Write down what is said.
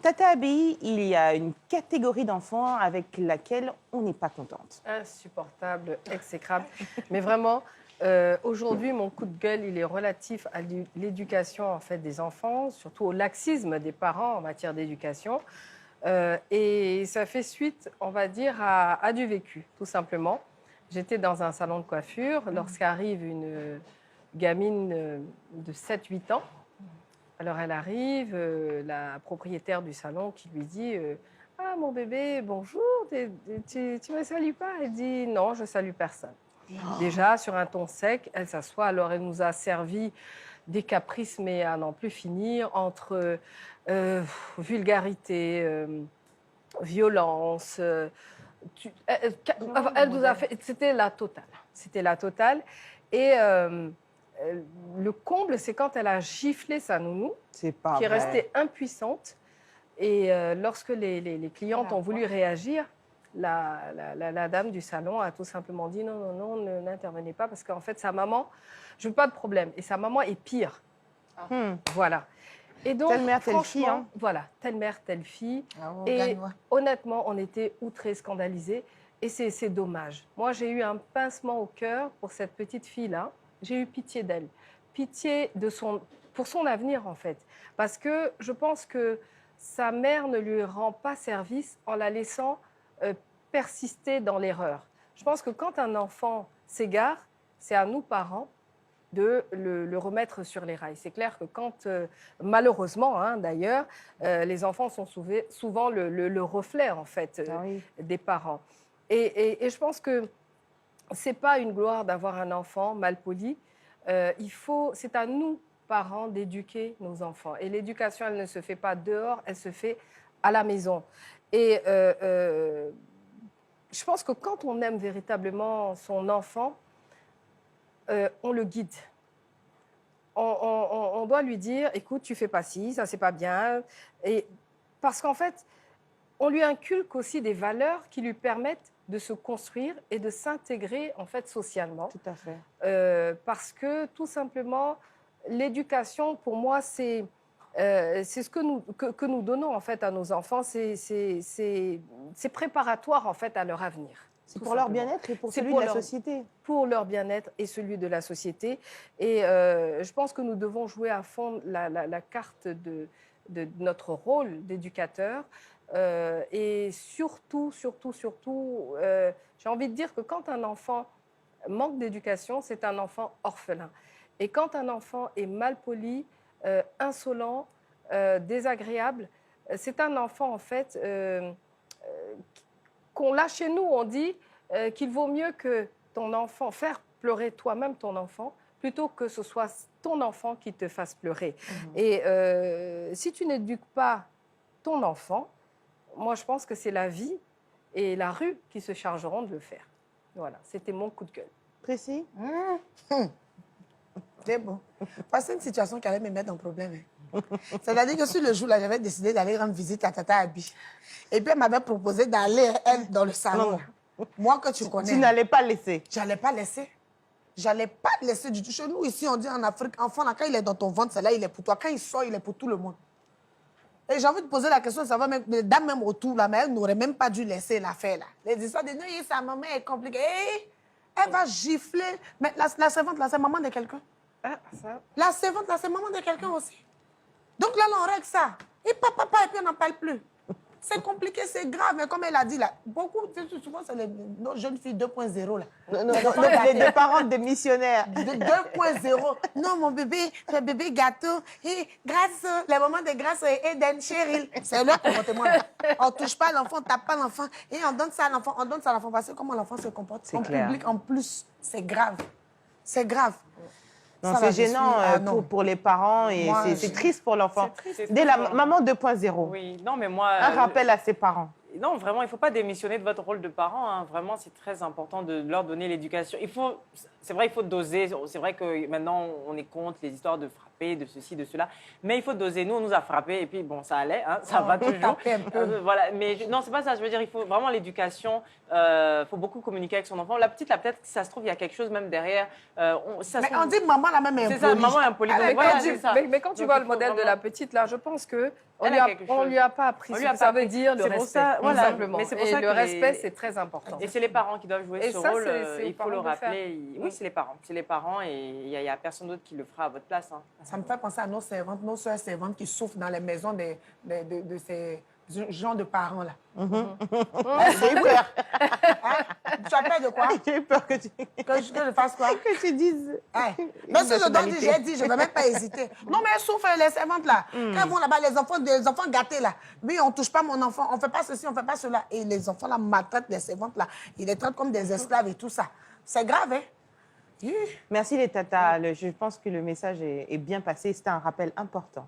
Tata Abby, il y a une catégorie d'enfants avec laquelle on n'est pas contente. Insupportable, exécrable. Mais vraiment, aujourd'hui, mon coup de gueule, il est relatif à l'éducation en fait, des enfants, surtout au laxisme des parents en matière d'éducation. Et ça fait suite, on va dire, à du vécu, tout simplement. J'étais dans un salon de coiffure lorsqu'arrive une gamine de 7-8 ans. Alors elle arrive, la propriétaire du salon qui lui dit Ah, mon bébé, bonjour, tu me salues pas? Elle dit Non, je salue personne. Déjà, sur un ton sec, elle s'assoit. Alors elle nous a servi des caprices, mais à n'en plus finir, entre vulgarité, violence. Elle nous a fait. C'était la totale. C'était la totale. Et le comble, c'est quand elle a giflé sa nounou, C'est pas qui est vrai. restée impuissante. Et lorsque les clientes ont voulu réagir, la dame du salon a tout simplement dit non, non, non, n'intervenez pas parce qu'en fait, sa maman, je veux pas de problème. Et sa maman est pire. Voilà. Et donc, Telle mère, telle fille, franchement, hein. Voilà, telle mère, telle fille. Ah, oh, Et gagne-moi. honnêtement, on était outrés, scandalisés. Et c'est dommage. Moi, j'ai eu un pincement au cœur pour cette petite fille-là. J'ai eu pitié d'elle. Pitié pour son avenir, en fait. Parce que je pense que sa mère ne lui rend pas service en la laissant persister dans l'erreur. Je pense que quand un enfant s'égare, c'est à nous, parents, de le remettre sur les rails. C'est clair que quand, malheureusement, hein, d'ailleurs, les enfants sont souvent le reflet, en fait, Ah oui. des parents. Et je pense que c'est pas une gloire d'avoir un enfant mal poli. C'est à nous, parents, d'éduquer nos enfants. Et l'éducation, elle ne se fait pas dehors, elle se fait à la maison. Et je pense que quand on aime véritablement son enfant, on le guide. On doit lui dire, écoute, tu fais pas ci, ça c'est pas bien. Et parce qu'en fait, on lui inculque aussi des valeurs qui lui permettent de se construire et de s'intégrer en fait socialement. Tout à fait. Parce que tout simplement, l'éducation, pour moi, c'est ce que nous donnons en fait à nos enfants. C'est préparatoire en fait à leur avenir. C'est tout pour leur simplement. bien-être et pour C'est celui pour de la leur- société. Pour leur bien-être et celui de la société. Et je pense que nous devons jouer à fond la carte de notre rôle d'éducateur. Et surtout, j'ai envie de dire que quand un enfant manque d'éducation, c'est un enfant orphelin. Et quand un enfant est mal poli, insolent, désagréable, c'est un enfant en fait qu'on l'a chez nous, on dit qu'il vaut mieux que ton enfant, faire pleurer toi-même ton enfant, plutôt que ce soit ton enfant qui te fasse pleurer. Et si tu n'éduques pas ton enfant, moi je pense que c'est la vie et la rue qui se chargeront de le faire. Voilà, c'était mon coup de gueule. Précis? C'est bon. Parce que c'est une situation qui allait me mettre en problème. Hein. C'est-à-dire que sur le jour-là, j'avais décidé d'aller rendre visite à Tata Abby. Et puis, elle m'avait proposé d'aller, elle, dans le salon. Non. Là. Moi que tu connais. Tu n'allais pas laisser. J'allais pas laisser. J'allais pas laisser du tout. Chez nous, ici, on dit en Afrique, enfant, là, quand il est dans ton ventre, c'est là, il est pour toi. Quand il sort, il est pour tout le monde. Et j'ai envie de poser la question, ça va même, les dames même autour, là, mais elles n'auraient même pas dû laisser l'affaire, là. Les histoires de non, sa maman est compliquée. Elle va gifler. Mais la servante, là, c'est maman de quelqu'un. Ah, ça. La servante, là, c'est maman de quelqu'un aussi. Donc là, on règle ça. Et papa, et puis on n'en parle plus. C'est compliqué, c'est grave. Mais comme elle a dit, là, beaucoup, souvent, c'est les nos jeunes filles 2.0, là. Les deux parents des missionnaires. 2.0. Non, mon bébé, le bébé gâteau. Et grâce, les moments de grâce et Eden, Cheryl. C'est leur comportement. Là. On ne touche pas l'enfant, on ne tape pas l'enfant. Et on donne ça à l'enfant. On donne ça à l'enfant. Parce que comment l'enfant se comporte en clair. public, en plus, c'est grave. C'est grave. Non, Ça va, c'est je gênant suis- ah, non. pour les parents et Moi, c'est je- triste pour l'enfant. C'est triste. Dès la maman 2.0. Oui, non, mais moi. Un rappel à ses parents. Non, vraiment, il ne faut pas démissionner de votre rôle de parent. Hein. Vraiment, c'est très important de leur donner l'éducation. C'est vrai, il faut doser. C'est vrai que maintenant, on est contre les histoires de frapper frapper, de ceci, de cela. Mais il faut doser. Nous, on nous a frappé et puis bon, ça allait, hein, ça va toujours. taper un peu. Voilà. Mais non, c'est pas ça. Je veux dire, il faut vraiment l'éducation. Faut beaucoup communiquer avec son enfant. La petite, là, peut-être que ça se trouve, il y a quelque chose même derrière. Ça se Mais trouve- on dit maman la même est C'est ça, impolie. maman est impolie. Elle Donc est voilà, perdue. c'est ça. Mais quand tu Donc, vois il le faut modèle de vraiment- la petite, là, je pense que on Elle lui a a, quelque on chose. lui a pas appris On ce lui a que pas ça veut appris. dire, le C'est pour respect, ça, tout voilà. simplement. Mais c'est pour Et ça le que respect, les- c'est très important. Et c'est les parents qui doivent jouer Et ce ça, rôle. c'est aux Il faut le parents de le faire. rappeler. Mm. Oui, c'est les parents. C'est les parents et il n'y a personne d'autre qui le fera à votre place. Hein. Ça me fait penser à nos servantes, nos soeurs servantes qui souffrent dans les maisons de ces gens de parents là. J'ai eu peur. Hein? Tu as peur de quoi? J'ai eu peur que Que je fasse quoi? que tu dises. Hein? Mais si je dois dire, j'ai dit, je ne vais même pas hésiter. Non, mais elles souffrent, les servantes là. Quand elles vont là-bas, les enfants gâtés là. Oui, on ne touche pas mon enfant, on ne fait pas ceci, on ne fait pas cela. Et les enfants là maltraitent les servantes là. Ils les traitent comme des esclaves et tout ça. C'est grave, hein? Merci les tatas. Je pense que le message est bien passé. C'était un rappel important.